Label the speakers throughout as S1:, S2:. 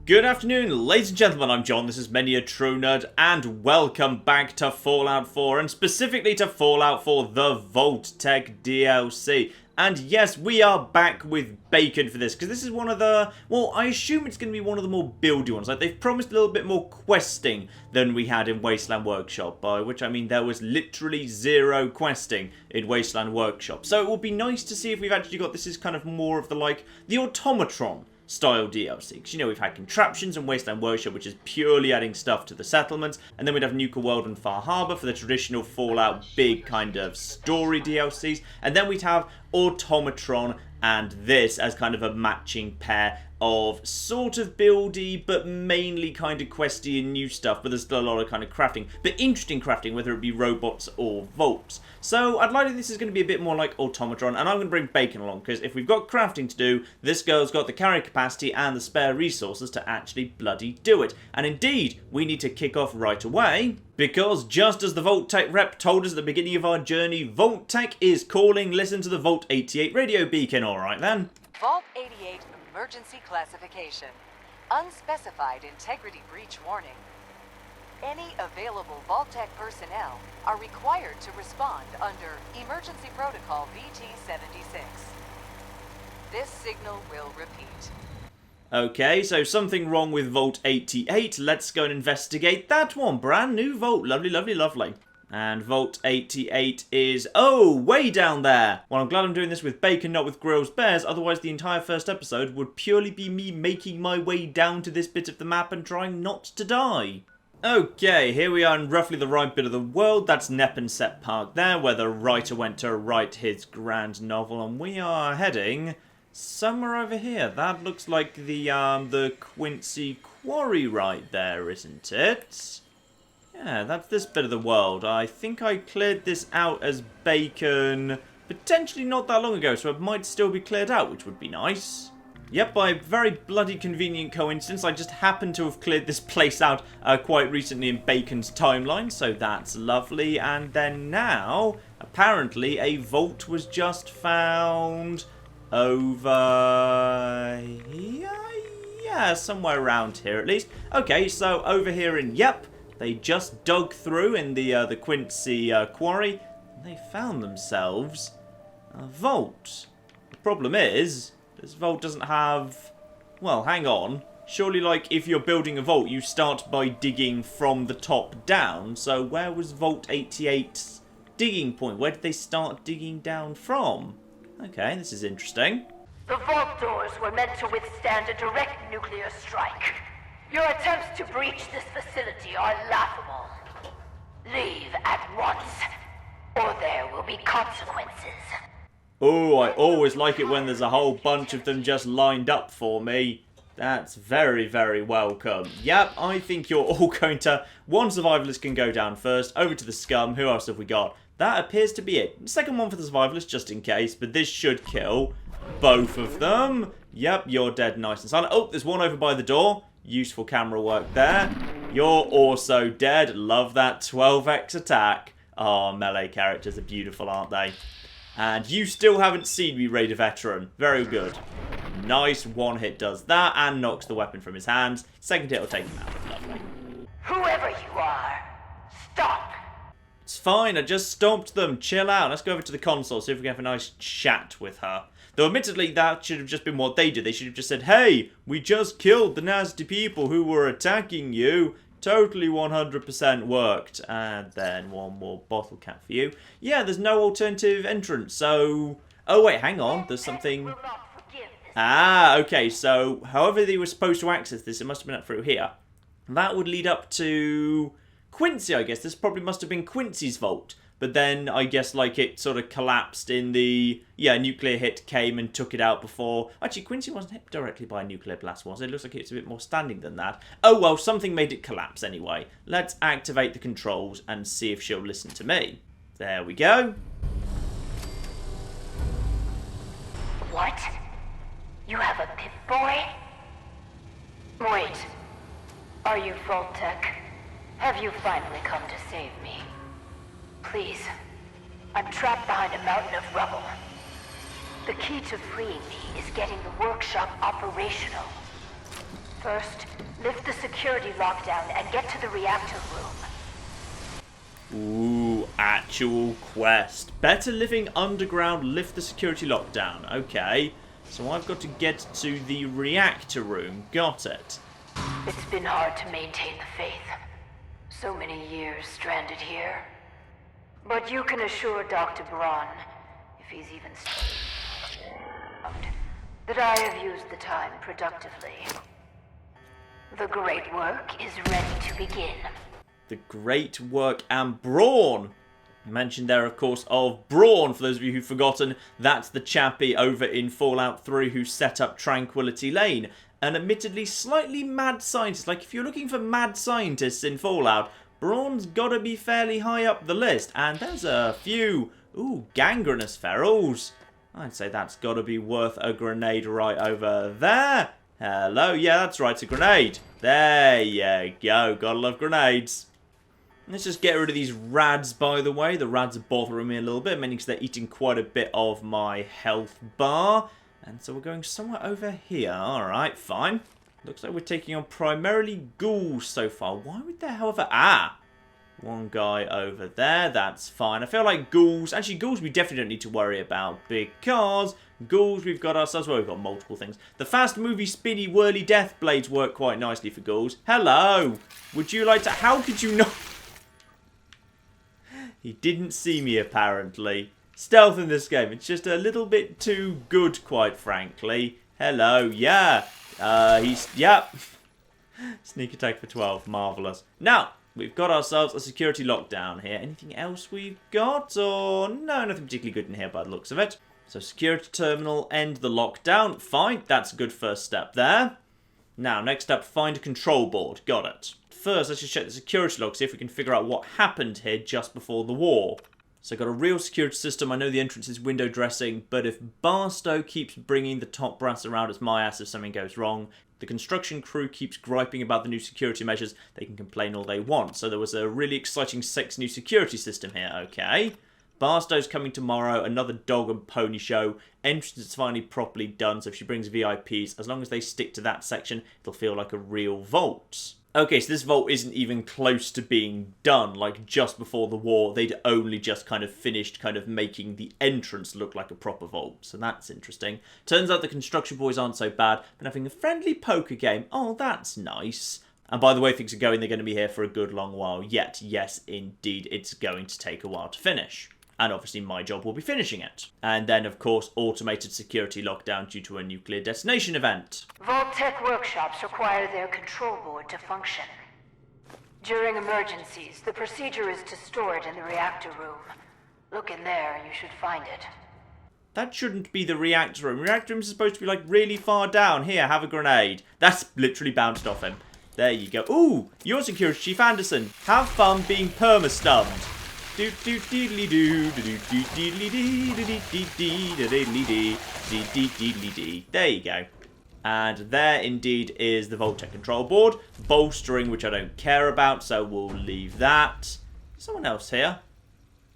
S1: Good afternoon, ladies and gentlemen, I'm John, this is Many a True Nerd, and welcome back to Fallout 4, and specifically to Fallout 4, the Vault-Tec DLC. And yes, we are back with Bacon for this, because this is one of the, well, I assume it's going to be one of the more buildy ones. Like, they've promised a little bit more questing than we had in Wasteland Workshop, by which I mean there was literally zero questing in Wasteland Workshop. So it will be nice to see if we've actually got, this is kind of more of the, like, the automatron style DLC, because you know we've had contraptions and Wasteland Workshop, which is purely adding stuff to the settlements, and then we'd have Nuka World and Far Harbor for the traditional Fallout big kind of story DLCs, and then we'd have Automatron and this as kind of a matching pair of sort of buildy but mainly kind of questy and new stuff, but there's still a lot of kind of crafting, but interesting crafting, whether it be robots or vaults. So I'd like to think this is going to be a bit more like Automatron, and I'm going to bring Bacon along, because if we've got crafting to do, this girl's got the carry capacity and the spare resources to actually bloody do it. And indeed, we need to kick off right away, because just as the Vault-Tec rep told us at the beginning of our journey, Vault-Tec is calling, listen to the Vault-88 radio beacon. Alright then.
S2: Vault-88 emergency classification. Unspecified integrity breach warning. Any available Vault-Tec personnel are required to respond under Emergency Protocol VT-76. This signal will repeat.
S1: Okay, so something wrong with Vault-88. Let's go and investigate that one. Brand new Vault. Lovely, lovely, lovely. And Vault-88 is, oh, way down there. Well, I'm glad I'm doing this with Bacon, not with Grills Bears. Otherwise, the entire first episode would purely be me making my way down to this bit of the map and trying not to die. Okay, here we are in roughly the right bit of the world. That's Neponset Park there, where the writer went to write his grand novel. And we are heading somewhere over here. That looks like the Quincy Quarry right there, isn't it? Yeah, that's this bit of the world. I think I cleared this out as Bacon potentially not that long ago, so it might still be cleared out, which would be nice. Yep, by a very bloody convenient coincidence, I just happened to have cleared this place out quite recently in Bacon's timeline, so that's lovely. And then now, apparently, a vault was just found over here? Yeah, somewhere around here at least. Okay, so over here in, yep, they just dug through in the Quincy Quarry, and they found themselves a vault. The problem is, this vault doesn't have, well, hang on. Surely, like, if you're building a vault, you start by digging from the top down. So where was Vault-88's digging point? Where did they start digging down from? Okay, this is interesting.
S3: The vault doors were meant to withstand a direct nuclear strike. Your attempts to breach this facility are laughable. Leave at once, or there will be consequences.
S1: Oh, I always like it when there's a whole bunch of them just lined up for me. That's very, very welcome. Yep, I think you're all going to... One survivalist can go down first. Over to the scum. Who else have we got? That appears to be it. Second one for the survivalist, just in case. But this should kill both of them. Yep, you're dead nice and silent. Oh, there's one over by the door. Useful camera work there. You're also dead. Love that 12x attack. Oh, melee characters are beautiful, aren't they? And you still haven't seen me raid a veteran. Very good. Nice. One hit does that and knocks the weapon from his hands. Second hit will take him out. Lovely.
S3: Whoever you are, stop.
S1: It's fine. I just stomped them. Chill out. Let's go over to the console, see if we can have a nice chat with her. Though admittedly, that should have just been what they did. They should have just said, hey, we just killed the nasty people who were attacking you. Totally 100% worked. And then one more bottle cap for you. Yeah, there's no alternative entrance, so... Oh, wait, hang on. There's something... Ah, okay, so however they were supposed to access this, it must have been up through here. That would lead up to Quincy, I guess. This probably must have been Quincy's vault. But then, I guess, like, it sort of collapsed in the... Yeah, a nuclear hit came and took it out before... Actually, Quincy wasn't hit directly by a nuclear blast, was it? It looks like it's a bit more standing than that. Oh, well, something made it collapse anyway. Let's activate the controls and see if she'll listen to me. There we go.
S3: What? You have a Pip-Boy? Wait. Are you Vault-Tec? Have you finally come to save me? Please. I'm trapped behind a mountain of rubble. The key to freeing me is getting the workshop operational. First, lift the security lockdown and get to the reactor room.
S1: Ooh, actual quest. Better living underground, lift the security lockdown. Okay, so I've got to get to the reactor room. Got it.
S3: It's been hard to maintain the faith. So many years stranded here. But you can assure Dr. Braun, if he's even around, that I have used the time productively. The great work is ready to begin.
S1: The great work and Braun. Mentioned there, of course, of Braun. For those of you who've forgotten, that's the chappie over in Fallout 3 who set up Tranquility Lane. An admittedly slightly mad scientist. Like, if you're looking for mad scientists in Fallout, Braun's gotta be fairly high up the list. And there's a few, gangrenous ferals. I'd say that's gotta be worth a grenade right over there. Hello, yeah, that's right, it's a grenade. There you go, gotta love grenades. Let's just get rid of these rads, by the way. The rads are bothering me a little bit, mainly because they're eating quite a bit of my health bar. And so we're going somewhere over here. Alright, fine. Looks like we're taking on primarily ghouls so far. Why would there, however... one guy over there. That's fine. I feel like ghouls... Actually, ghouls we definitely don't need to worry about. Because ghouls, we've got ourselves... Well, we've got multiple things. The fast movie spinny whirly death blades work quite nicely for ghouls. Hello! Would you like to... How could you not... He didn't see me, apparently. Stealth in this game, it's just a little bit too good, quite frankly. Hello, yeah. Yep. Sneak attack for 12, marvellous. Now, we've got ourselves a security lockdown here. Anything else we've got? Or no, nothing particularly good in here by the looks of it. So security terminal, end the lockdown. Fine, that's a good first step there. Now, next up, find a control board. Got it. First, let's just check the security log, see if we can figure out what happened here just before the war. So got a real security system. I know the entrance is window dressing, but if Barstow keeps bringing the top brass around, it's my ass if something goes wrong. The construction crew keeps griping about the new security measures. They can complain all they want. So there was a really exciting 6 new security system here, okay. Barstow's coming tomorrow, another dog and pony show. Entrance is finally properly done, so if she brings VIPs, as long as they stick to that section, it'll feel like a real vault. Okay, so this vault isn't even close to being done. Like, just before the war, they'd only just kind of finished kind of making the entrance look like a proper vault. So that's interesting. Turns out the construction boys aren't so bad. Been having a friendly poker game. Oh, that's nice. And by the way things are going, they're going to be here for a good long while yet. Yes, indeed, it's going to take a while to finish. And obviously my job will be finishing it. And then, of course, automated security lockdown due to a nuclear detonation event.
S3: Vault-Tec workshops require their control board to function. During emergencies, the procedure is to store it in the reactor room. Look in there, you should find it.
S1: That shouldn't be the reactor room. Reactor room is supposed to be, like, really far down. Here, have a grenade. That's literally bounced off him. There you go. Ooh, you're Security Chief Anderson. Have fun being perma-stunned. There you go. And there indeed is the Vault-Tec control board. Bolstering, which I don't care about, so we'll leave that. Someone else here?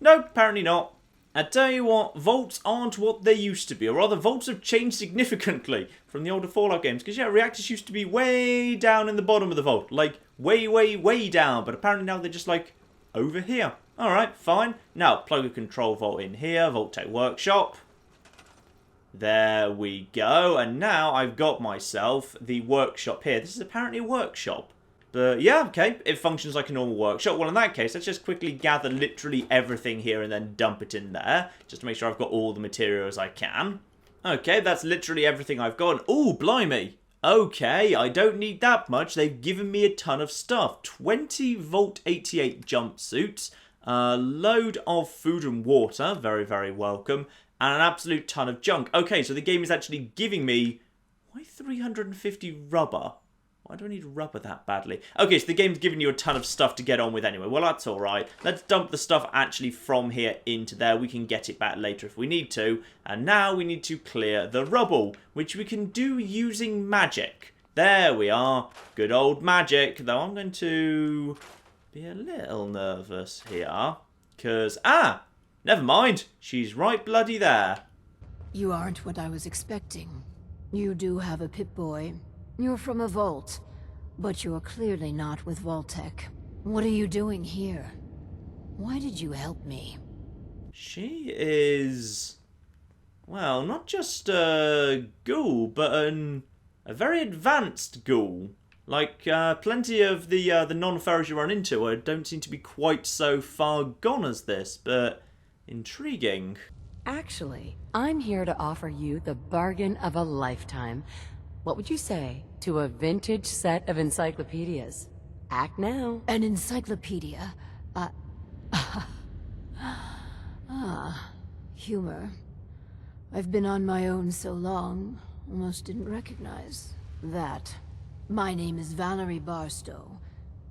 S1: Nope, apparently not. I tell you what, vaults aren't what they used to be. Or rather, vaults have changed significantly from the older Fallout games. Because, yeah, reactors used to be way down in the bottom of the vault. Like, way, way, way down. But apparently now they're just, like, over here. Alright, fine. Now, plug a control vault in here. Vault-Tec workshop. There we go. And now I've got myself the workshop here. This is apparently a workshop. But yeah, okay. It functions like a normal workshop. Well, in that case, let's just quickly gather literally everything here and then dump it in there. Just to make sure I've got all the materials I can. Okay, that's literally everything I've got. Ooh, blimey. Okay, I don't need that much. They've given me a ton of stuff. 20 Volt 88 jumpsuits. A load of food and water. Very, very welcome. And an absolute ton of junk. Okay, so the game is actually giving me... Why 350 rubber? Why do I need rubber that badly? Okay, so the game's giving you a ton of stuff to get on with anyway. Well, that's alright. Let's dump the stuff actually from here into there. We can get it back later if we need to. And now we need to clear the rubble, which we can do using magic. There we are. Good old magic. Though I'm going to be a little nervous here. Because, never mind. She's right bloody there.
S4: You aren't what I was expecting. You do have a Pip-Boy. You're from a vault, but you're clearly not with Vault-Tec. What are you doing here? Why did you help me?
S1: She is... well, not just a ghoul, but a very advanced ghoul. Like, plenty of the non-pharaohs you run into don't seem to be quite so far gone as this, but intriguing.
S5: Actually, I'm here to offer you the bargain of a lifetime. What would you say to a vintage set of encyclopedias? Act now.
S4: An encyclopedia? Humor. I've been on my own so long, almost didn't recognize that. My name is Valerie Barstow,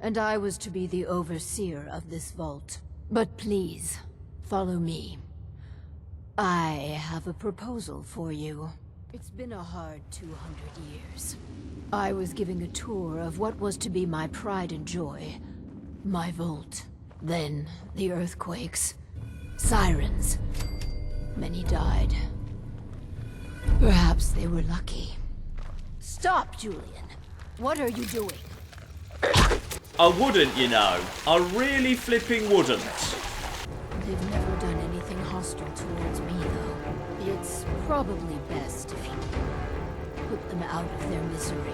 S4: and I was to be the overseer of this vault. But please, follow me. I have a proposal for you. It's been a hard 200 years. I was giving a tour of what was to be my pride and joy. My vault. Then, the earthquakes. Sirens. Many died. Perhaps they were lucky. Stop, Julian. What are you doing?
S1: I wouldn't, you know. I really flipping wouldn't.
S4: They've never done anything hostile towards me, though. It's probably best if you put them out of their misery.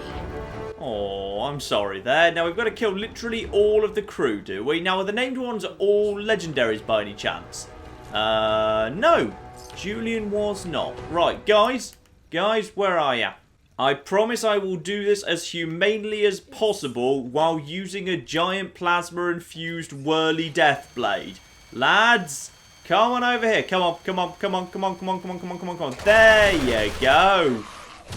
S1: Oh, I'm sorry there. Now, we've got to kill literally all of the crew, do we? Now, are the named ones all legendaries by any chance? No. Julian was not. Right, guys. Guys, where are ya? I promise I will do this as humanely as possible while using a giant plasma-infused whirly death blade. Lads, come on over here. Come on, come on, come on, come on, come on, come on, come on, come on, come on. There you go.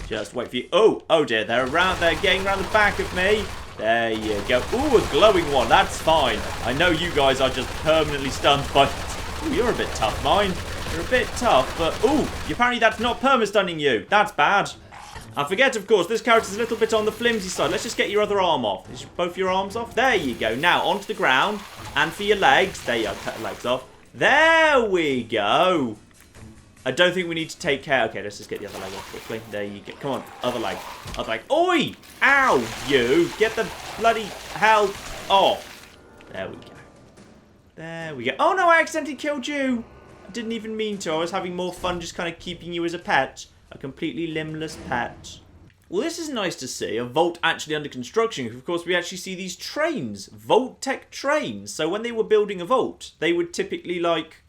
S1: Just wait for you. Oh dear, they're around. They're getting around the back of me. There you go. Ooh, a glowing one. That's fine. I know you guys are just permanently stunned by... Ooh, you're a bit tough, mine. You're a bit tough, but... Ooh, apparently that's not perma-stunning you. That's bad. I forget, of course, this character's a little bit on the flimsy side. Let's just get your other arm off. Is both your arms off? There you go. Now, onto the ground. And for your legs. There you go. Cut the legs off. There we go. I don't think we need to take care. Okay, let's just get the other leg off quickly. There you go. Come on. Other leg. Other leg. Oi! Ow, you. Get the bloody hell off. There we go. There we go. Oh, no, I accidentally killed you. I didn't even mean to. I was having more fun just kind of keeping you as a pet. A completely limbless pet. Well, this is nice to see. A vault actually under construction. Of course, we actually see these trains. Vault-Tec trains. So when they were building a vault, they would typically, like,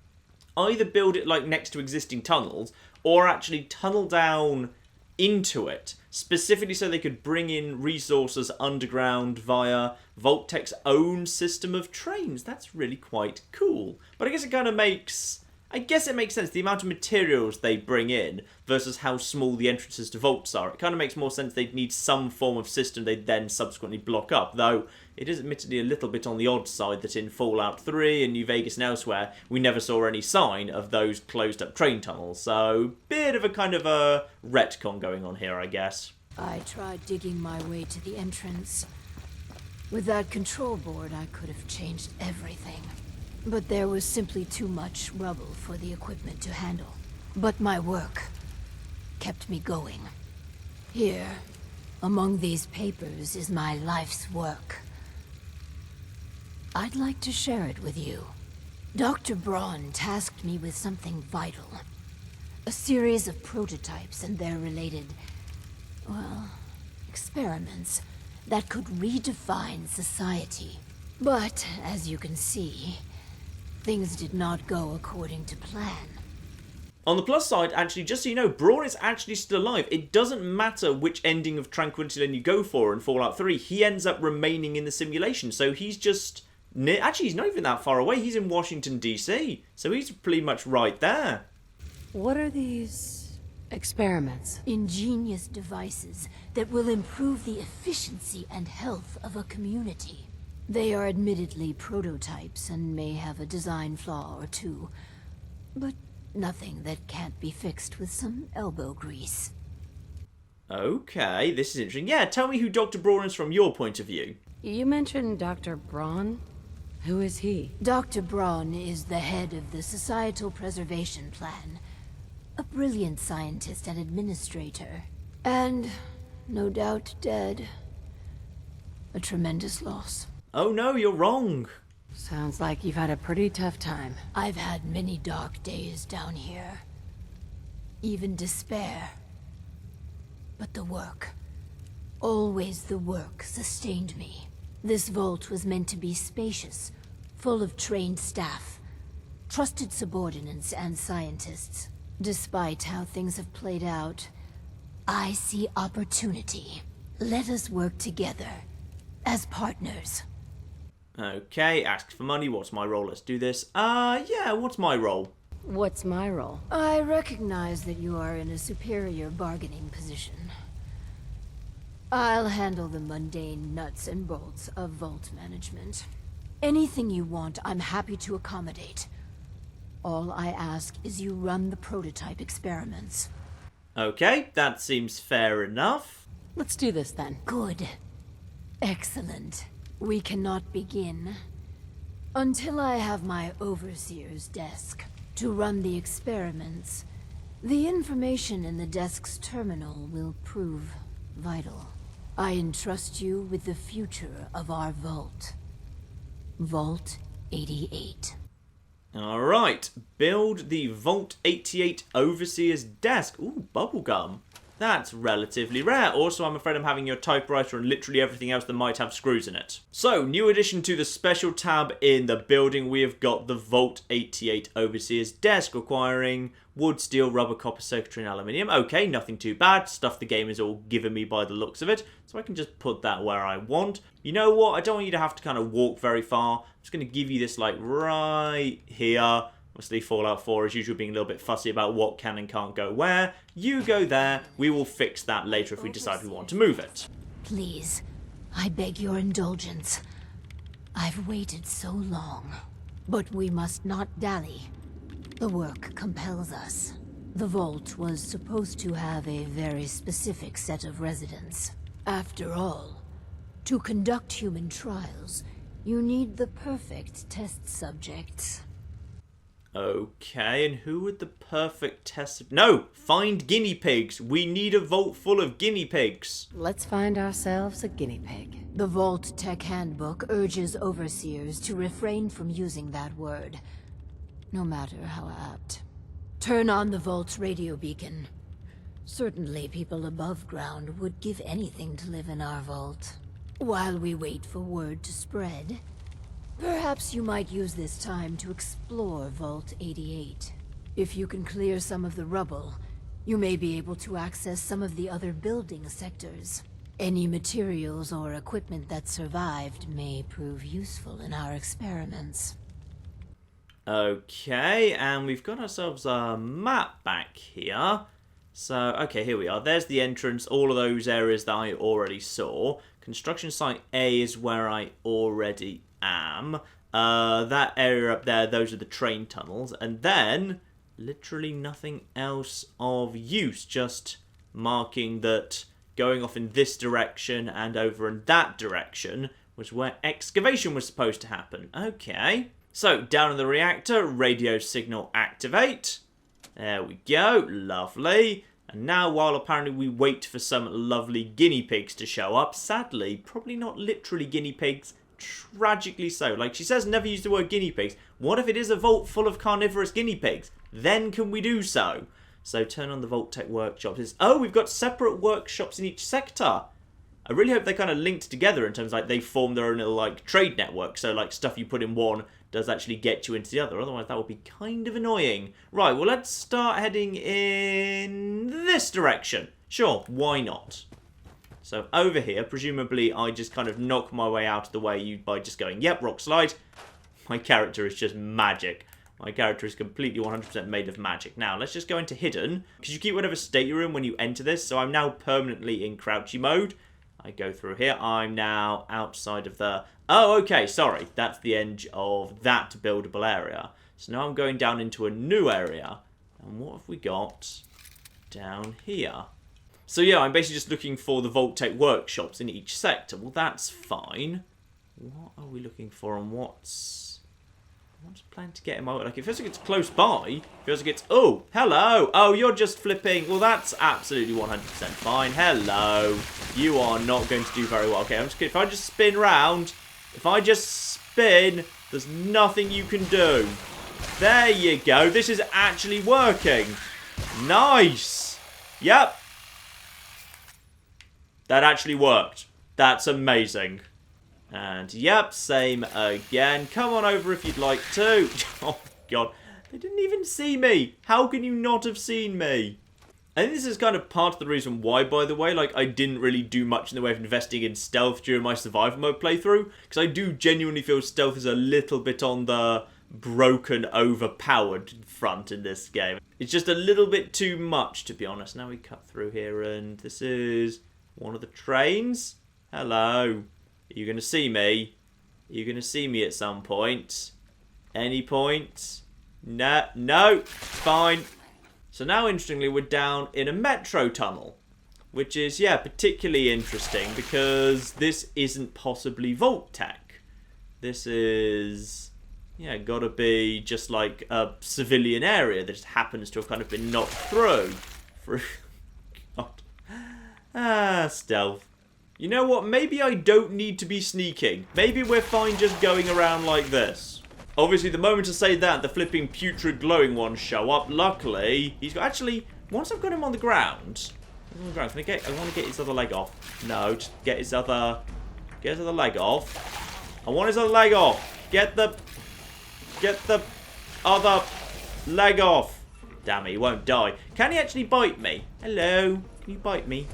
S1: either build it, like, next to existing tunnels, or actually tunnel down into it. Specifically so they could bring in resources underground via Vault-Tec's own system of trains. That's really quite cool. But I guess it kind of makes... I guess it makes sense, the amount of materials they bring in versus how small the entrances to vaults are. It kind of makes more sense they'd need some form of system they'd then subsequently block up, though it is admittedly a little bit on the odd side that in Fallout 3 and New Vegas and elsewhere, we never saw any sign of those closed-up train tunnels, so bit of a kind of a retcon going on here, I guess.
S4: I tried digging my way to the entrance. With that control board, I could have changed everything. But there was simply too much rubble for the equipment to handle. But my work kept me going. Here, among these papers, is my life's work. I'd like to share it with you. Dr. Braun tasked me with something vital. A series of prototypes and their related, well, experiments that could redefine society. But, as you can see, things did not go according to plan.
S1: On the plus side, actually, just so you know, Braun is actually still alive. It doesn't matter which ending of Tranquility Lane you go for in Fallout 3. He ends up remaining in the simulation. So he's just... Actually, he's not even that far away. He's in Washington, D.C. So he's pretty much right there.
S5: What are these experiments?
S4: Ingenious devices that will improve the efficiency and health of a community. They are admittedly prototypes and may have a design flaw or two, but nothing that can't be fixed with some elbow grease.
S1: Okay, this is interesting. Yeah, tell me who Dr. Braun is from your point of view.
S5: You mentioned Dr. Braun? Who is he?
S4: Dr. Braun is the head of the Societal Preservation Plan. A brilliant scientist and administrator. And no doubt dead. A tremendous loss.
S1: Oh no, you're wrong.
S5: Sounds like you've had a pretty tough time.
S4: I've had many dark days down here. Even despair. But the work, always the work, sustained me. This vault was meant to be spacious, full of trained staff, trusted subordinates and scientists. Despite how things have played out, I see opportunity. Let us work together, as partners.
S1: Okay, ask for money. What's my role? Let's do this. Yeah, what's my role?
S5: What's my role?
S4: I recognize that you are in a superior bargaining position. I'll handle the mundane nuts and bolts of vault management. Anything you want, I'm happy to accommodate. All I ask is you run the prototype experiments.
S1: Okay, that seems fair enough.
S5: Let's do this then.
S4: Good. Excellent. We cannot begin until I have my overseer's desk to run the experiments. The information in the desk's terminal will prove vital. I entrust you with the future of our vault. Vault 88.
S1: Alright, build the Vault 88 Overseer's Desk. Ooh, bubblegum. That's relatively rare. Also, I'm afraid I'm having your typewriter and literally everything else that might have screws in it. So, new addition to the special tab in the building, we have got the Vault 88 Overseer's Desk, requiring wood, steel, rubber, copper, circuitry, and aluminium. Okay, nothing too bad. Stuff the game has all given me by the looks of it. So I can just put that where I want. You know what? I don't want you to have to kind of walk very far. I'm just going to give you this, like, right here. Obviously, Fallout 4, as usual, being a little bit fussy about what can and can't go where. You go there. We will fix that later if we decide we want to move it.
S4: Please, I beg your indulgence. I've waited so long. But we must not dally. The work compels us. The vault was supposed to have a very specific set of residents. After all, to conduct human trials, you need the perfect test subjects.
S1: Okay, and who would the perfect test... No! Find guinea pigs! We need a vault full of guinea pigs!
S5: Let's find ourselves a guinea pig.
S4: The Vault-Tec Handbook urges overseers to refrain from using that word, no matter how apt. Turn on the Vault's radio beacon. Certainly people above ground would give anything to live in our vault. While we wait for word to spread, perhaps you might use this time to explore Vault 88. If you can clear some of the rubble, you may be able to access some of the other building sectors. Any materials or equipment that survived may prove useful in our experiments.
S1: Okay, and we've got ourselves a map back here. So, okay, here we are. There's the entrance, all of those areas that I already saw. Construction site A is where I already am. That area up there, those are the train tunnels. And then, literally nothing else of use. Just marking that going off in this direction and over in that direction was where excavation was supposed to happen. Okay. So, down in the reactor, radio signal activate. There we go. Lovely. And now, while apparently we wait for some lovely guinea pigs to show up, sadly, probably not literally guinea pigs, tragically so. Like she says, never use the word guinea pigs. What if it is a vault full of carnivorous guinea pigs? Then can we do so? So turn on the Vault-Tec workshops. Oh, we've got separate workshops in each sector. I really hope they kind of linked together in terms of, like, they form their own little, like, trade network. So, like, stuff you put in one does actually get you into the other. Otherwise, that would be kind of annoying. Right, well, let's start heading in this direction. Sure, why not? So, over here, presumably, I just kind of knock my way out of the way by just going, yep, rock slide. My character is just magic. My character is completely 100% made of magic. Now, let's just go into hidden. Because you keep whatever state you're in when you enter this. So, I'm now permanently in crouchy mode. I go through here. I'm now outside of the... Oh, okay, sorry. That's the edge of that buildable area. So now I'm going down into a new area. And what have we got down here? So yeah, I'm basically just looking for the Vault-Tec workshops in each sector. Well, that's fine. What are we looking for and what's I'm just planning to get him out. Like, it feels like it's close by. It feels like it's... Oh, hello. Oh, you're just flipping. Well, that's absolutely 100% fine. Hello. You are not going to do very well. Okay, I'm just kidding. If I just spin round, if I just spin, there's nothing you can do. There you go. This is actually working. Nice. Yep. That actually worked. That's amazing. And yep, same again. Come on over if you'd like to. Oh, God. They didn't even see me. How can you not have seen me? I think this is kind of part of the reason why, by the way, like, I didn't really do much in the way of investing in stealth during my survival mode playthrough. Because I do genuinely feel stealth is a little bit on the broken, overpowered front in this game. It's just a little bit too much, to be honest. Now we cut through here, and this is one of the trains. Hello. Are you going to see me? Are you going to see me at some point? Any point? No. No. Fine. So now, interestingly, we're down in a metro tunnel. Which is, yeah, particularly interesting because this isn't possibly Vault-Tec. This is... yeah, gotta be just like a civilian area that just happens to have kind of been knocked through. God. Ah, stealth. You know what? Maybe I don't need to be sneaking. Maybe we're fine just going around like this. Obviously, the moment to say that, the flipping putrid glowing ones show up. Luckily, he's got... actually, once I've got him on the ground... I want to get his other leg off. No, just get his other... get his other leg off. I want his other leg off. Get the other leg off. Damn it, he won't die. Can he actually bite me? Hello? Can you bite me?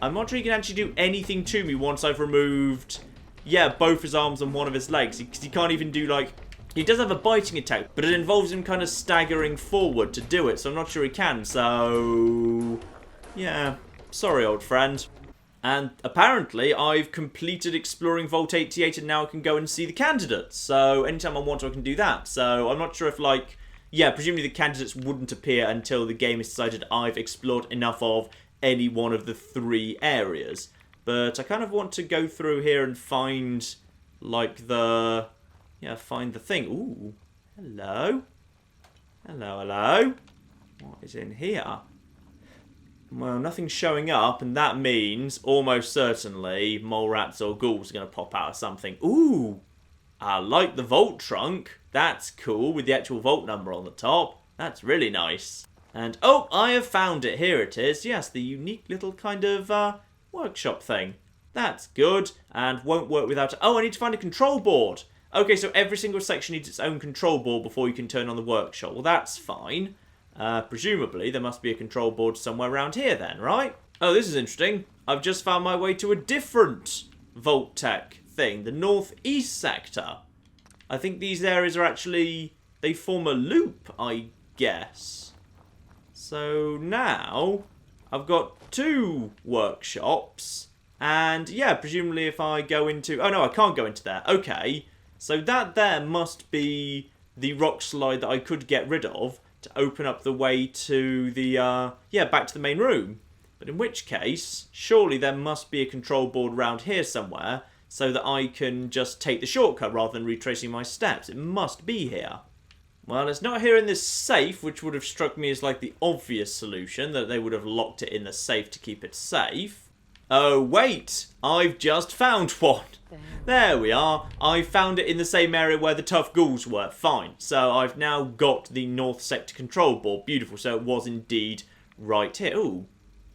S1: I'm not sure he can actually do anything to me once I've removed, yeah, both his arms and one of his legs. Because he can't even do, like... he does have a biting attack, but it involves him kind of staggering forward to do it. So I'm not sure he can, so... yeah, sorry, old friend. And apparently, I've completed exploring Vault 88 and now I can go and see the candidates. So anytime I want to, I can do that. So I'm not sure if, like... yeah, presumably the candidates wouldn't appear until the game has decided I've explored enough of any one of the 3 areas. But I kind of want to go through here and find, like, the... yeah, find the thing. Ooh. Hello. Hello, hello. What is in here? Well, nothing's showing up, and that means, almost certainly, mole rats or ghouls are going to pop out of something. Ooh! I like the vault trunk. That's cool, with the actual vault number on the top. That's really nice. And, oh, I have found it. Here it is. Yes, the unique little kind of, workshop thing. That's good, and won't work without it. Oh, I need to find a control board. Okay, so every single section needs its own control board before you can turn on the workshop. Well, that's fine. Presumably, there must be a control board somewhere around here then, right? Oh, this is interesting. I've just found my way to a different Vault-Tec thing, the northeast sector. I think these areas are actually... they form a loop, I guess. So now, I've got 2 workshops. And, yeah, presumably if I go into... oh, no, I can't go into there. Okay. So that there must be the rock slide that I could get rid of to open up the way to the, yeah, back to the main room. But in which case, surely there must be a control board around here somewhere so that I can just take the shortcut rather than retracing my steps. It must be here. Well, it's not here in this safe, which would have struck me as like the obvious solution, that they would have locked it in the safe to keep it safe. Oh, wait! I've just found one! There we are. I found it in the same area where the tough ghouls were. Fine. So I've now got the North Sector control board. Beautiful. So it was indeed right here. Ooh.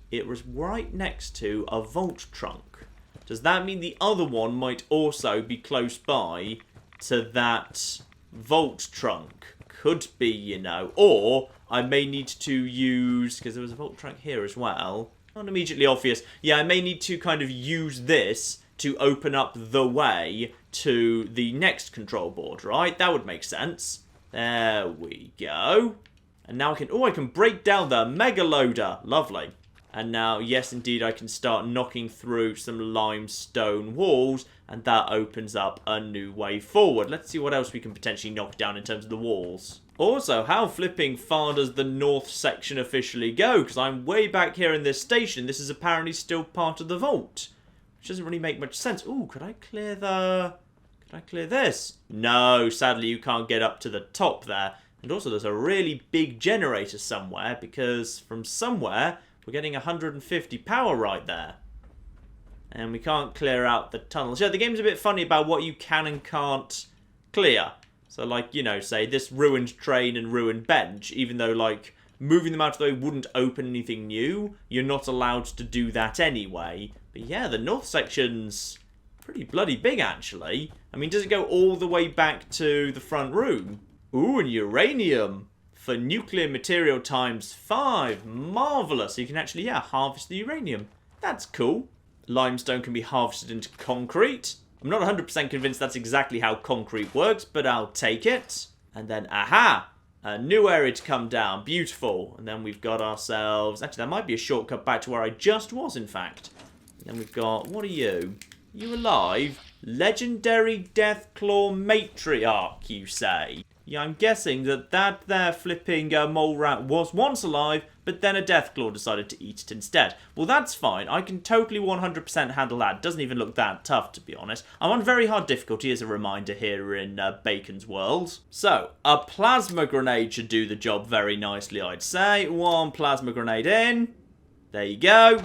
S1: It was right next to a vault trunk. Does that mean the other one might also be close by to that vault trunk? Could be, you know. Or I may need to use... because there was a vault trunk here as well. Not immediately obvious. Yeah, I may need to kind of use this to open up the way to the next control board, right? That would make sense. There we go. And now I can... oh, I can break down the mega loader. Lovely. And now, yes, indeed, I can start knocking through some limestone walls, and that opens up a new way forward. Let's see what else we can potentially knock down in terms of the walls. Also, how flipping far does the north section officially go? Because I'm way back here in this station. This is apparently still part of the vault. Which doesn't really make much sense. Ooh, could I clear Can I clear this? No, sadly you can't get up to the top there. And also there's a really big generator somewhere, because from somewhere we're getting 150 power right there. And we can't clear out the tunnels. Yeah, the game's a bit funny about what you can and can't clear. So like, you know, say this ruined train and ruined bench, even though like moving them out of the way wouldn't open anything new, you're not allowed to do that anyway. But yeah, the north section's pretty bloody big actually. I mean, does it go all the way back to the front room? Ooh, and uranium for nuclear material ×5. Marvellous. So you can actually, yeah, harvest the uranium. That's cool. Limestone can be harvested into concrete. I'm not 100% convinced that's exactly how concrete works, but I'll take it. And then, aha! A new area to come down. Beautiful. And then we've got ourselves... Actually, that might be a shortcut back to where I just was, in fact. And then we've got... What are you? You alive? Legendary Deathclaw Matriarch, you say? Yeah, I'm guessing that there flipping mole rat was once alive, but then a Deathclaw decided to eat it instead. Well, that's fine. I can totally 100% handle that. Doesn't even look that tough, to be honest. I'm on very hard difficulty as a reminder here in Bacon's world. So, a plasma grenade should do the job very nicely, I'd say. One plasma grenade in. There you go.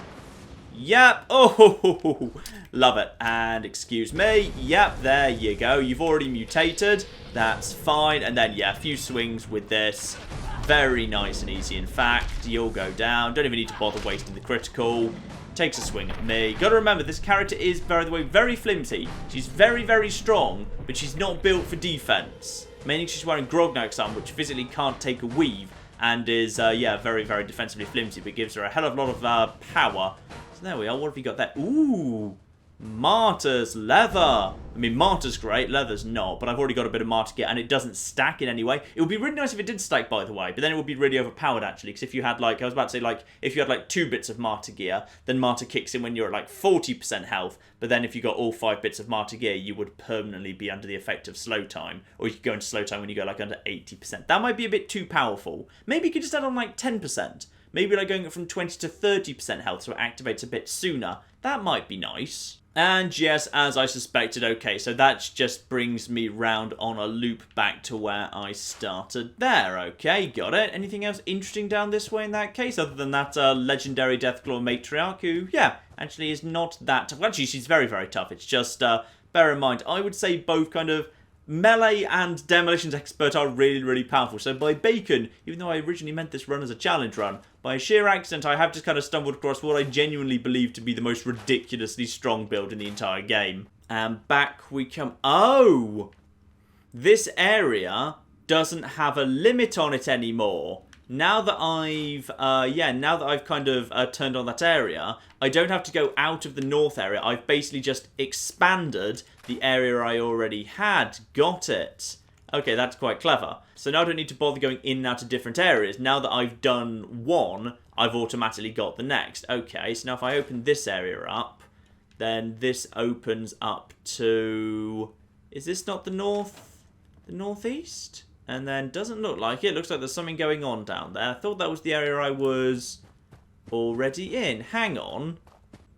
S1: Yep. Oh, love it. And excuse me. Yep, there you go. You've already mutated. That's fine. And then, yeah, a few swings with this. Very nice and easy, in fact. You'll go down. Don't even need to bother wasting the critical. Takes a swing at me. Got to remember, this character is, by the way, very flimsy. She's very, very strong, but she's not built for defense. Mainly she's wearing Grognak's arm, which physically can't take a weave. And is, yeah, very, very defensively flimsy, but gives her a hell of a lot of power. So there we are. What have we got there? Ooh, Martyr's leather. I mean, Martyr's great, leather's not, but I've already got a bit of Martyr gear, and it doesn't stack in any way. It would be really nice if it did stack, by the way, but then it would be really overpowered, actually, because if you had, like, I was about to say, like, if you had, like, 2 bits of Martyr gear, then Martyr kicks in when you're at, like, 40% health, but then if you got all 5 bits of Martyr gear, you would permanently be under the effect of slow time, or you could go into slow time when you go, like, under 80%. That might be a bit too powerful. Maybe you could just add on, like, 10%. Maybe like going from 20 to 30% health so it activates a bit sooner. That might be nice. And yes, as I suspected, okay, so that just brings me round on a loop back to where I started there. Okay, got it. Anything else interesting down this way in that case, other than that legendary Deathclaw Matriarch, who, yeah, actually is not that tough. Actually, she's very, very tough. It's just, bear in mind, I would say both kind of melee and demolitions expert are really, really powerful. So by Bacon, even though I originally meant this run as a challenge run, by sheer accident I have just kind of stumbled across what I genuinely believe to be the most ridiculously strong build in the entire game. And back we come. Oh! This area doesn't have a limit on it anymore. Now that I've kind of turned on that area, I don't have to go out of the north area. I've basically just expanded the area I already had. Got it. Okay, that's quite clever. So now I don't need to bother going in and out of different areas. Now that I've done one, I've automatically got the next. Okay, so now if I open this area up, then this opens up to... Is this not the northeast? And then doesn't look like it. Looks like there's something going on down there. I thought that was the area I was already in. Hang on.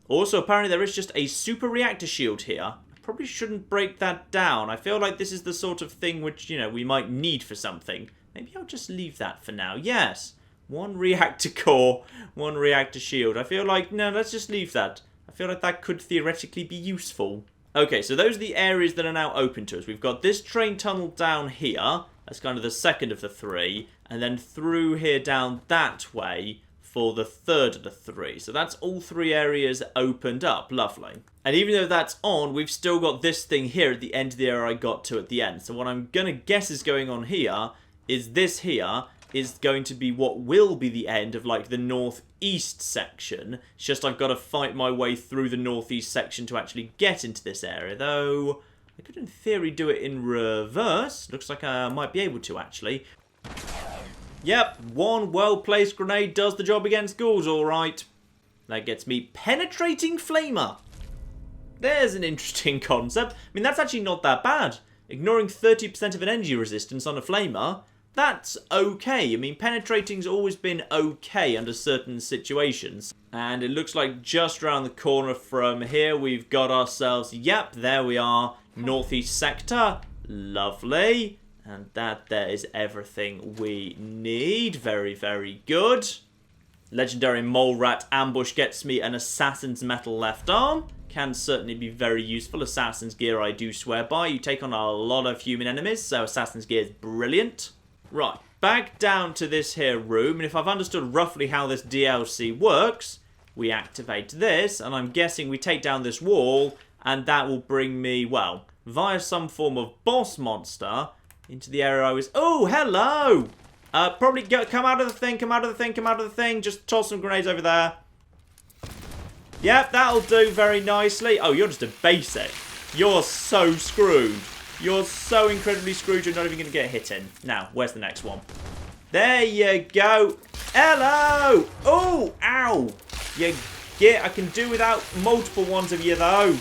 S1: Also, apparently there is just a super reactor shield here. I probably shouldn't break that down. I feel like this is the sort of thing which, you know, we might need for something. Maybe I'll just leave that for now. Yes. 1 reactor core, 1 reactor shield. I feel like, no, let's just leave that. I feel like that could theoretically be useful. Okay, so those are the areas that are now open to us. We've got this train tunnel down here. That's kind of the second of the 3. And then through here down that way for the third of the 3. So that's all 3 areas opened up. Lovely. And even though that's on, we've still got this thing here at the end of the area I got to at the end. So what I'm going to guess is going on here is this here is going to be what will be the end of, like, the northeast section. It's just I've got to fight my way through the northeast section to actually get into this area, though I could, in theory, do it in reverse. Looks like I might be able to, actually. Yep, 1 well-placed grenade does the job against ghouls, alright. That gets me Penetrating Flamer. There's an interesting concept. I mean, that's actually not that bad. Ignoring 30% of an energy resistance on a flamer, that's okay. I mean, penetrating's always been okay under certain situations. And it looks like just around the corner from here, we've got ourselves, yep, there we are, northeast sector. Lovely. And that there is everything we need. Very, very good. Legendary Mole Rat ambush gets me an Assassin's Metal left arm. Can certainly be very useful. Assassin's Gear I do swear by. You take on a lot of human enemies, so Assassin's Gear is brilliant. Right, back down to this here room, and if I've understood roughly how this DLC works, we activate this, and I'm guessing we take down this wall, and that will bring me, well, via some form of boss monster, into the area I was... Oh, hello! Probably come out of the thing, come out of the thing, come out of the thing. Just toss some grenades over there. Yep, that'll do very nicely. Oh, you're just a basic. You're so screwed. You're so incredibly screwed, you're not even going to get hit in. Now, where's the next one? There you go. Hello! Oh, ow! I can do without multiple ones of you, though.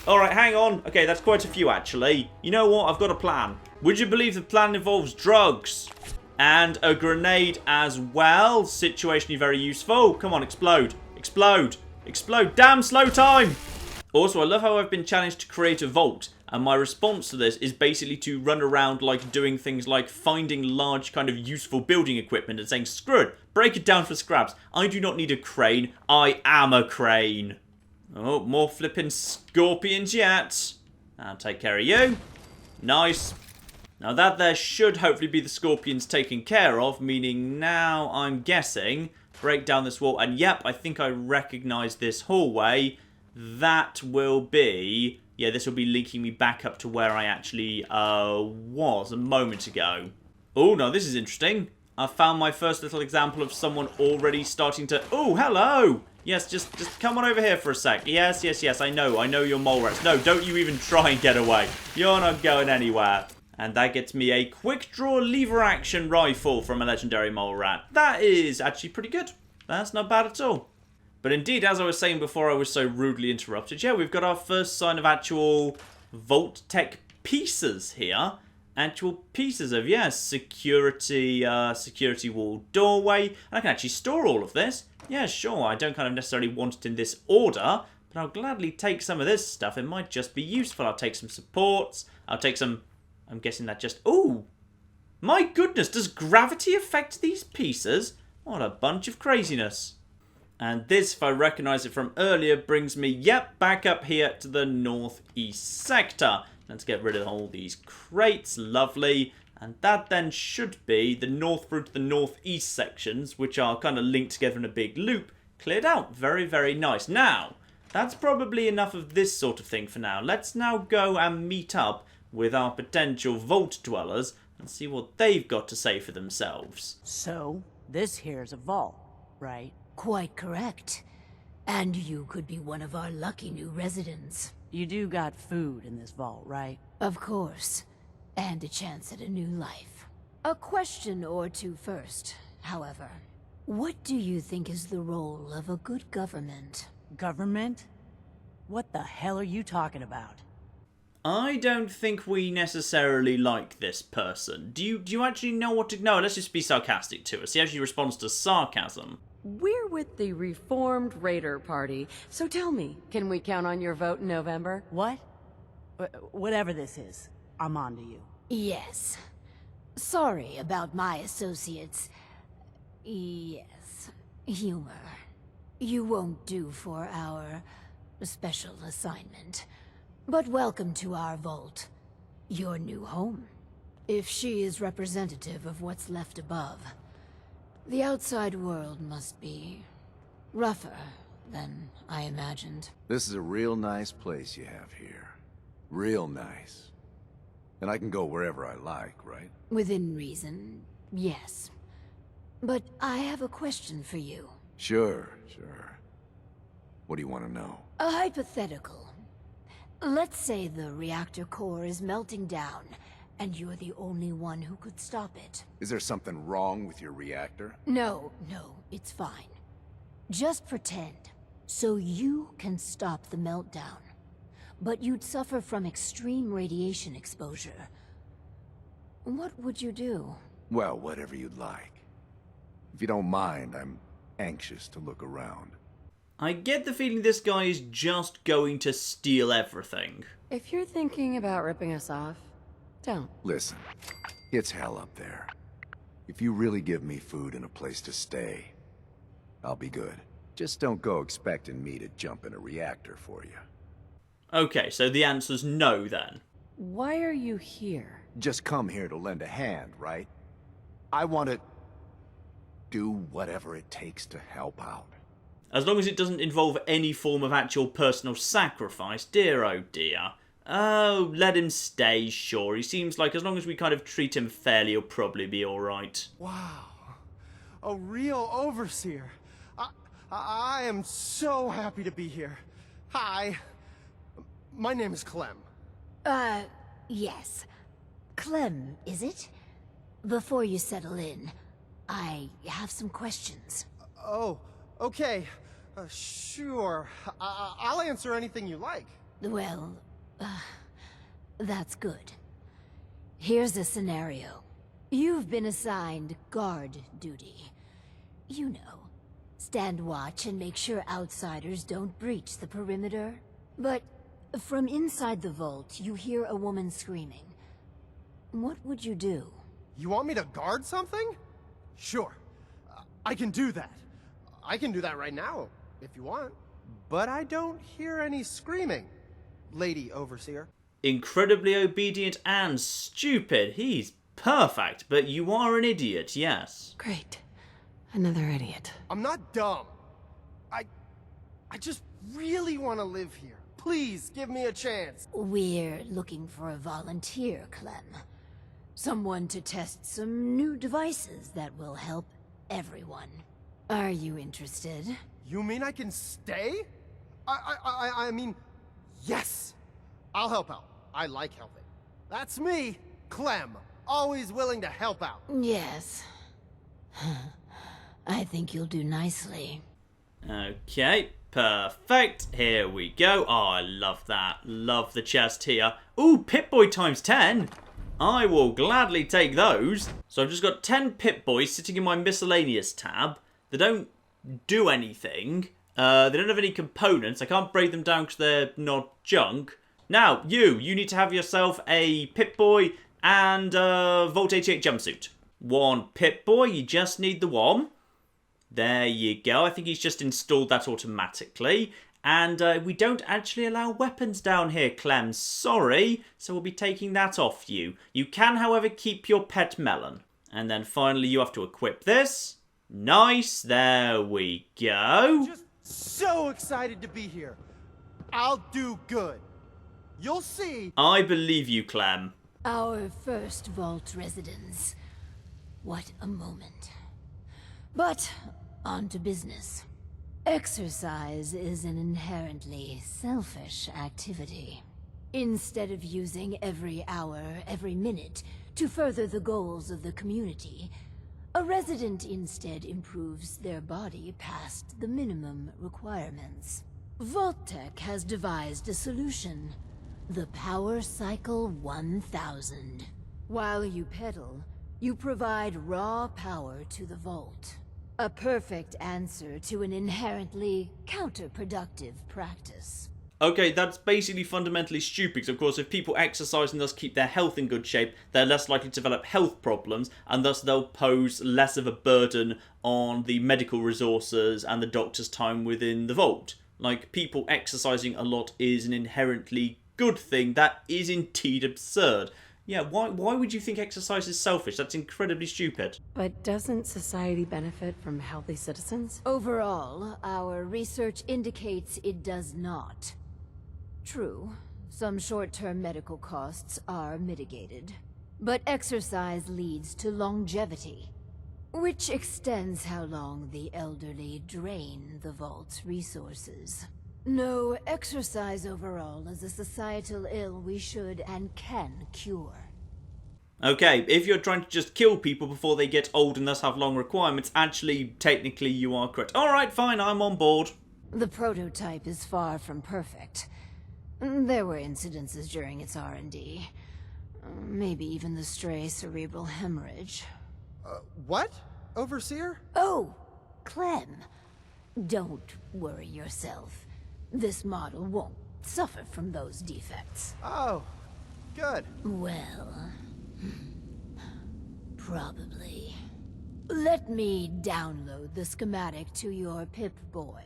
S1: Alright, hang on. Okay, that's quite a few, actually. You know what? I've got a plan. Would you believe the plan involves drugs? And a grenade as well. Situationally very useful. Come on, explode. Explode. Explode. Damn slow time. Also, I love how I've been challenged to create a vault. And my response to this is basically to run around like doing things like finding large kind of useful building equipment and saying, screw it, break it down for scraps. I do not need a crane. I am a crane. Oh, more flipping scorpions yet. I'll take care of you. Nice. Now that there should hopefully be the scorpions taken care of, meaning now I'm guessing, break down this wall, and yep, I think I recognise this hallway. That will be, yeah, this will be linking me back up to where I actually was a moment ago. Oh, no, this is interesting. I found my first little example of someone already starting to, oh, hello! Yes, just come on over here for a sec. Yes, yes, yes, I know you're mole rats. No, don't you even try and get away. You're not going anywhere. And that gets me a quick draw lever action rifle from a legendary mole rat. That is actually pretty good. That's not bad at all. But indeed, as I was saying before I was so rudely interrupted, yeah, we've got our first sign of actual Vault-Tec pieces here. Actual pieces of, yes, security wall doorway. And I can actually store all of this. Yeah, sure, I don't kind of necessarily want it in this order, but I'll gladly take some of this stuff. It might just be useful. I'll take some supports. I'll take some... I'm guessing that just... Ooh! My goodness, does gravity affect these pieces? What a bunch of craziness. And this, if I recognise it from earlier, brings me, yep, back up here to the northeast sector. Let's get rid of all these crates. Lovely. And that then should be the north through to the northeast sections, which are kind of linked together in a big loop, cleared out. Very, very nice. Now, that's probably enough of this sort of thing for now. Let's now go and meet up with our potential vault dwellers and see what they've got to say for themselves.
S6: So, this here's a vault, right?
S4: Quite correct. And you could be one of our lucky new residents.
S6: You do got food in this vault, right?
S4: Of course. And a chance at a new life. A question or two first, however. What do you think is the role of a good government?
S6: Government? What the hell are you talking about?
S1: I don't think we necessarily like this person. Do you actually know what to... No, let's just be sarcastic to us. He actually responds to sarcasm.
S5: We're with the Reformed Raider Party, so tell me, can we count on your vote in November?
S6: What? Whatever this is, I'm on to you.
S4: Yes. Sorry about my associates. Yes. Humor. You won't do for our special assignment. But welcome to our vault. Your new home. If she is representative of what's left above, the outside world must be rougher than I imagined.
S7: This is a real nice place you have here. Real nice. And I can go wherever I like, right?
S4: Within reason, yes. But I have a question for you.
S7: Sure. What do you want to know?
S4: A hypothetical. Let's say the reactor core is melting down, and you're the only one who could stop it.
S7: Is there something wrong with your reactor?
S4: No, it's fine. Just pretend. So you can stop the meltdown. But you'd suffer from extreme radiation exposure. What would you do?
S7: Well, whatever you'd like. If you don't mind, I'm anxious to look around.
S1: I get the feeling this guy is just going to steal everything.
S5: If you're thinking about ripping us off, don't.
S7: Listen, it's hell up there. If you really give me food and a place to stay, I'll be good. Just don't go expecting me to jump in a reactor for you.
S1: Okay, so the answer's no then.
S5: Why are you here?
S7: Just come here to lend a hand, right? I want to do whatever it takes to help out.
S1: As long as it doesn't involve any form of actual personal sacrifice, dear oh dear. Oh, let him stay, sure. He seems like as long as we kind of treat him fairly, he'll probably be alright.
S8: Wow. A real overseer. I am so happy to be here. Hi. My name is Clem.
S4: Yes. Clem, is it? Before you settle in, I have some questions.
S8: Oh, okay. Sure. I'll answer anything you like.
S4: Well, that's good. Here's a scenario. You've been assigned guard duty. You know, stand watch and make sure outsiders don't breach the perimeter. But from inside the vault, you hear a woman screaming. What would you do?
S8: You want me to guard something? Sure. I can do that. I can do that right now, if you want. But I don't hear any screaming, Lady Overseer.
S1: Incredibly obedient and stupid. He's perfect, but you are an idiot, yes.
S5: Great. Another idiot.
S8: I'm not dumb. I just really want to live here. Please, give me a chance.
S4: We're looking for a volunteer, Clem. Someone to test some new devices that will help everyone. Are you interested?
S8: You mean I can stay? I mean, yes. I'll help out. I like helping. That's me, Clem. Always willing to help out.
S4: Yes. I think you'll do nicely.
S1: Okay, perfect. Here we go. Oh, I love that. Love the chest here. Ooh, Pip-Boy times 10. I will gladly take those. So I've just got 10 Pip-Boys sitting in my miscellaneous tab. They don't do anything. They don't have any components. I can't break them down because they're not junk. Now, you need to have yourself a Pip-Boy and a Vault-88 jumpsuit. One Pip-Boy, you just need the one. There you go. I think he's just installed that automatically. And we don't actually allow weapons down here, Clem. Sorry. So we'll be taking that off you. You can, however, keep your pet melon. And then finally you have to equip this. Nice. There we go.
S8: Just so excited to be here. I'll do good. You'll see.
S1: I believe you, Clem.
S4: Our first vault residence. What a moment. But, on to business. Exercise is an inherently selfish activity. Instead of using every hour, every minute, to further the goals of the community, a resident instead improves their body past the minimum requirements. Vault-Tec has devised a solution. The Power Cycle 1000. While you pedal, you provide raw power to the vault. A perfect answer to an inherently counterproductive practice.
S1: Okay, that's basically fundamentally stupid, because of course if people exercise and thus keep their health in good shape, they're less likely to develop health problems, and thus they'll pose less of a burden on the medical resources and the doctor's time within the vault. Like, people exercising a lot is an inherently good thing. That is indeed absurd. Yeah, why would you think exercise is selfish? That's incredibly stupid.
S5: But doesn't society benefit from healthy citizens?
S4: Overall, our research indicates it does not. True, some short-term medical costs are mitigated. But exercise leads to longevity, which extends how long the elderly drain the vault's resources. No, exercise overall is a societal ill we should and can cure.
S1: Okay, if you're trying to just kill people before they get old and thus have long requirements, actually, technically you are correct. Alright, fine, I'm on board.
S4: The prototype is far from perfect. There were incidences during its R&D. Maybe even the stray cerebral hemorrhage.
S8: What? Overseer?
S4: Oh, Clem. Don't worry yourself. This model won't suffer from those defects.
S8: Oh, good.
S4: Well, probably. Let me download the schematic to your Pip-Boy.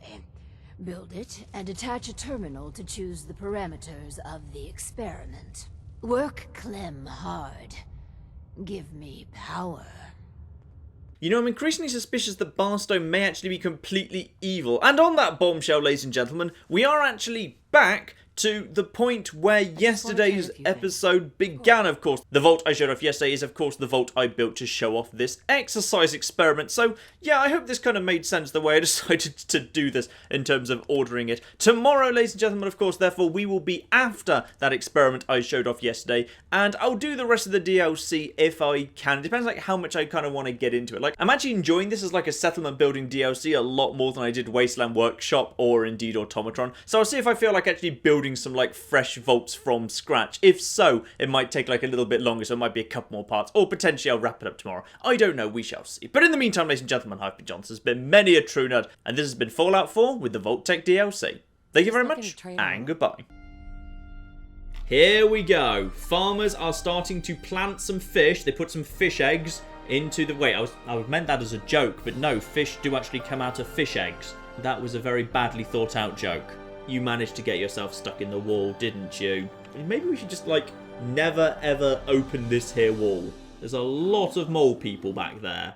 S4: Build it, and attach a terminal to choose the parameters of the experiment. Work Clem hard. Give me power.
S1: You know, I'm increasingly suspicious that Barstow may actually be completely evil. And on that bombshell, ladies and gentlemen, we are actually back to the point where yesterday's episode began, of course. The vault I showed off yesterday is, of course, the vault I built to show off this exercise experiment. So, yeah, I hope this kind of made sense the way I decided to do this in terms of ordering it. Tomorrow, ladies and gentlemen, of course, therefore, we will be after that experiment I showed off yesterday. And I'll do the rest of the DLC if I can. It depends, like, how much I kind of want to get into it. Like, I'm actually enjoying this as, like, a settlement building DLC a lot more than I did Wasteland Workshop or, indeed, Automatron. So I'll see if I feel like actually building some like fresh vaults from scratch. If so, it might take like a little bit longer, so it might be a couple more parts, or potentially I'll wrap it up tomorrow. I don't know, we shall see. But in the meantime, ladies and gentlemen, I've been John. This has been many a true nerd, and this has been Fallout 4 with the Vault-Tec DLC. Thank you very much, and goodbye. Here we go. Farmers are starting to plant some fish. They put some fish eggs into the... Wait, I meant that as a joke, but no, fish do actually come out of fish eggs. That was a very badly thought out joke. You managed to get yourself stuck in the wall, didn't you? Maybe we should just, like, never ever open this here wall. There's a lot of mole people back there.